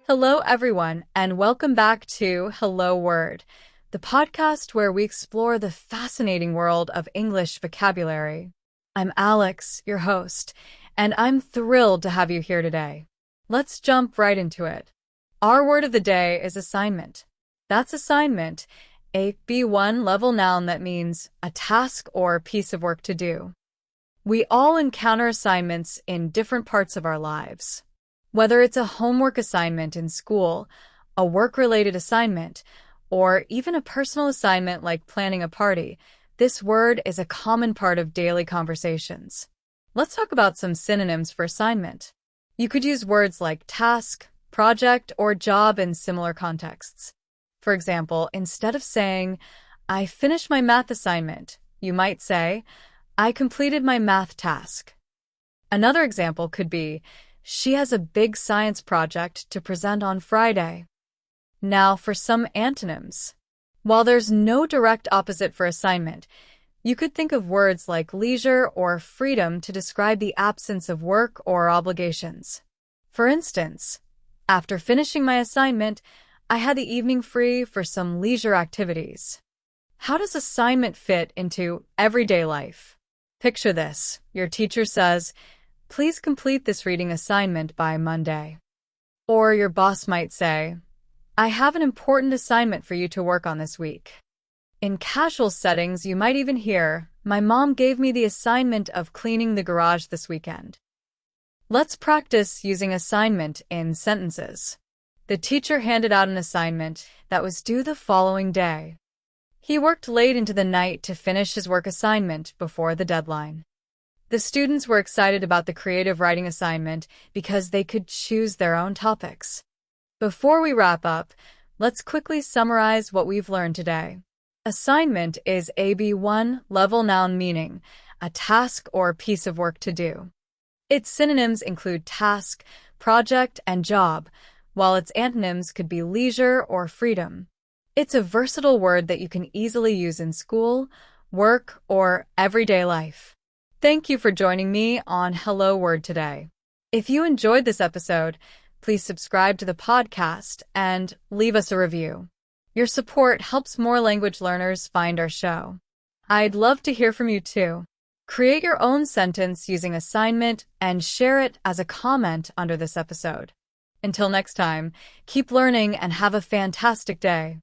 Hello, everyone, and welcome back to Hello Word, the podcast where we explore the fascinating world of English vocabulary. I'm Alex, your host, and I'm thrilled to have you here today. Let's jump right into it. Our word of the day is assignment. That's assignment, a B1 level noun that means a task or piece of work to do. We all encounter assignments in different parts of our lives. Whether it's a homework assignment in school, a work-related assignment, or even a personal assignment like planning a party, this word is a common part of daily conversations. Let's talk about some synonyms for assignment. You could use words like task, project, or job in similar contexts. For example, instead of saying, "I finished my math assignment," you might say, "I completed my math task." Another example could be, "She has a big science project to present on Friday." Now for some antonyms. While there's no direct opposite for assignment, you could think of words like leisure or freedom to describe the absence of work or obligations. For instance, after finishing my assignment, I had the evening free for some leisure activities. How does assignment fit into everyday life? Picture this. Your teacher says, "Please complete this reading assignment by Monday." Or your boss might say, "I have an important assignment for you to work on this week." In casual settings, you might even hear, "My mom gave me the assignment of cleaning the garage this weekend." Let's practice using assignment in sentences. The teacher handed out an assignment that was due the following day. He worked late into the night to finish his work assignment before the deadline. The students were excited about the creative writing assignment because they could choose their own topics. Before we wrap up, let's quickly summarize what we've learned today. Assignment is a B1 level noun meaning a task or piece of work to do. Its synonyms include task, project, and job, while its antonyms could be leisure or freedom. It's a versatile word that you can easily use in school, work, or everyday life. Thank you for joining me on Hello Word today. If you enjoyed this episode, please subscribe to the podcast and leave us a review. Your support helps more language learners find our show. I'd love to hear from you too. Create your own sentence using assignment and share it as a comment under this episode. Until next time, keep learning and have a fantastic day.